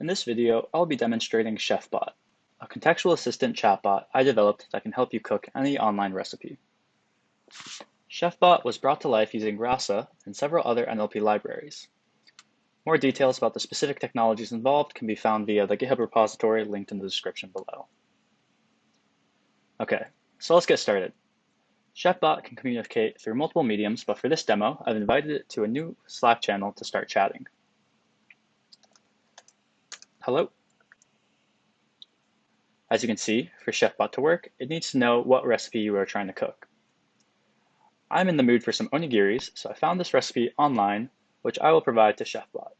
In this video, I'll be demonstrating Chefbot, a contextual assistant chatbot I developed that can help you cook any online recipe. Chefbot was brought to life using Rasa and several other NLP libraries. More details about the specific technologies involved can be found via the GitHub repository linked in the description below. Okay, so let's get started. Chefbot can communicate through multiple mediums, but for this demo, I've invited it to a new Slack channel to start chatting. Hello. As you can see, for Chefbot to work, it needs to know what recipe you are trying to cook. I'm in the mood for some onigiris, so I found this recipe online, which I will provide to Chefbot.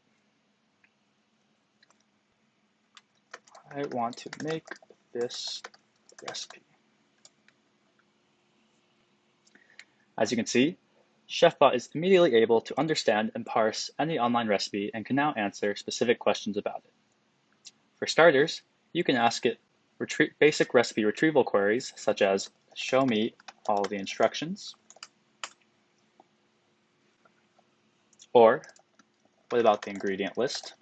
I want to make this recipe. As you can see, Chefbot is immediately able to understand and parse any online recipe and can now answer specific questions about it. For starters, you can ask it basic recipe retrieval queries such as, show me all the instructions, or what about the ingredient list?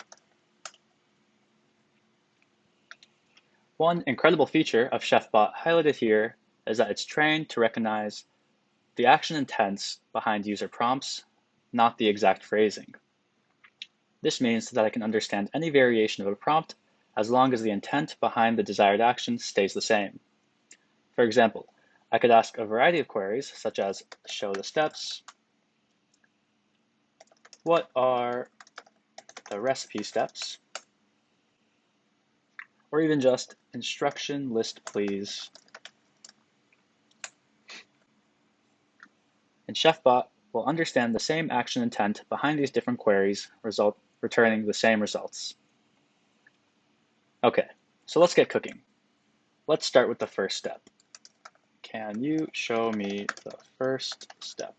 One incredible feature of Chefbot highlighted here is that it's trained to recognize the action intents behind user prompts, not the exact phrasing. This means that I can understand any variation of a prompt as long as the intent behind the desired action stays the same. For example, I could ask a variety of queries such as show the steps, what are the recipe steps, or even just instruction list please. And Chefbot will understand the same action intent behind these different queries, returning the same results. Okay, so let's get cooking. Let's start with the first step. Can you show me the first step?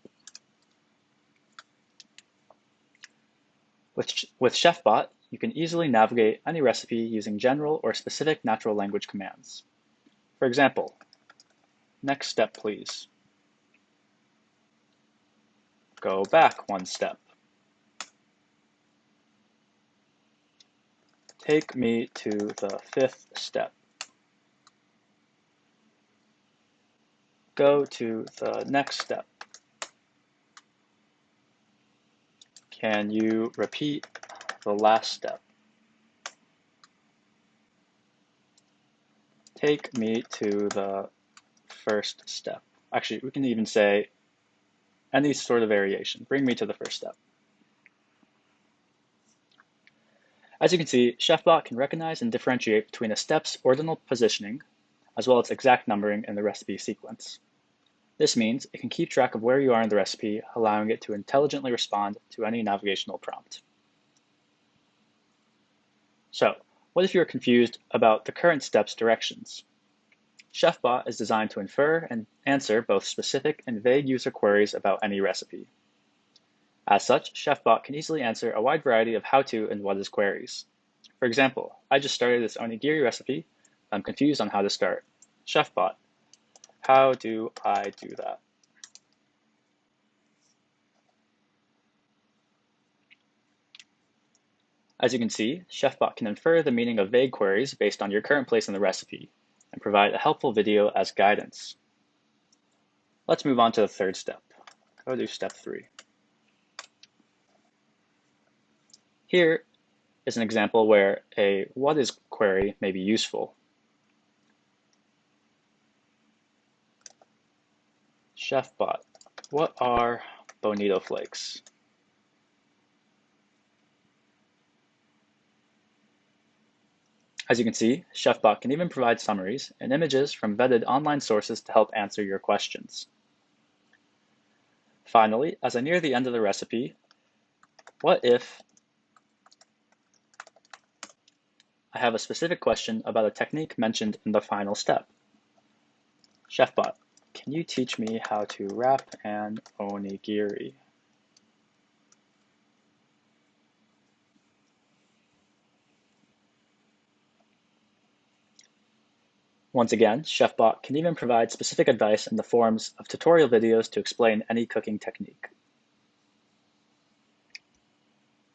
With Chefbot, you can easily navigate any recipe using general or specific natural language commands. For example, next step please. Go back one step. Take me to the fifth step. Go to the next step. Can you repeat the last step? Take me to the first step. Actually, we can even say any sort of variation. Bring me to the first step. As you can see, Chefbot can recognize and differentiate between a step's ordinal positioning, as well as exact numbering in the recipe sequence. This means it can keep track of where you are in the recipe, allowing it to intelligently respond to any navigational prompt. So, what if you're confused about the current step's directions? Chefbot is designed to infer and answer both specific and vague user queries about any recipe. As such, Chefbot can easily answer a wide variety of how-to and what-is queries. For example, I just started this onigiri recipe. I'm confused on how to start. Chefbot, how do I do that? As you can see, Chefbot can infer the meaning of vague queries based on your current place in the recipe and provide a helpful video as guidance. Let's move on to the third step. Go to step 3. Here is an example where a what is query may be useful. Chefbot, what are bonito flakes? As you can see, Chefbot can even provide summaries and images from vetted online sources to help answer your questions. Finally, as I near the end of the recipe, what if I have a specific question about a technique mentioned in the final step? Chefbot, can you teach me how to wrap an onigiri? Once again, Chefbot can even provide specific advice in the forms of tutorial videos to explain any cooking technique.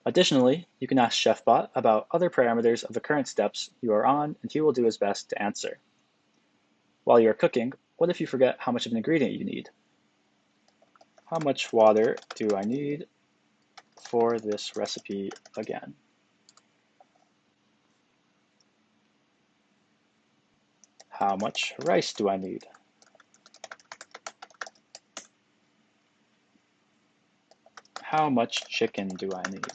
Additionally, you can ask Chefbot about other parameters of the current steps you are on, and he will do his best to answer. While you are cooking, what if you forget how much of an ingredient you need? How much water do I need for this recipe again? How much rice do I need? How much chicken do I need?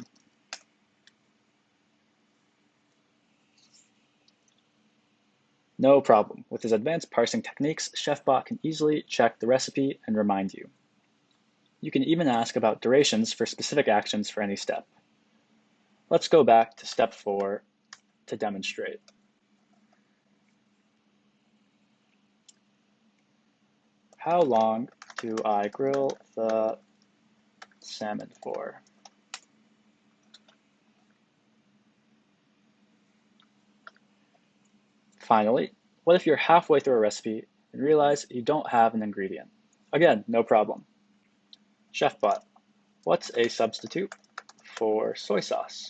No problem. With his advanced parsing techniques, Chefbot can easily check the recipe and remind you. You can even ask about durations for specific actions for any step. Let's go back to step 4 to demonstrate. How long do I grill the salmon for? Finally, what if you're halfway through a recipe and realize you don't have an ingredient? Again, no problem. Chefbot, what's a substitute for soy sauce?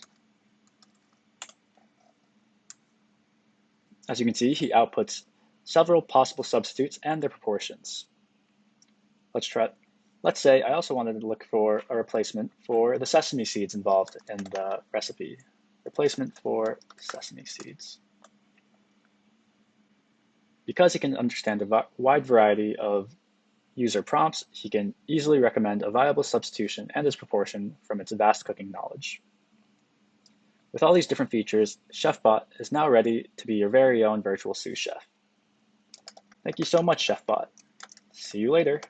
As you can see, he outputs several possible substitutes and their proportions. Let's say I also wanted to look for a replacement for the sesame seeds involved in the recipe. Replacement for sesame seeds. Because he can understand a wide variety of user prompts, he can easily recommend a viable substitution and its proportion from its vast cooking knowledge. With all these different features, Chefbot is now ready to be your very own virtual sous chef. Thank you so much, Chefbot. See you later.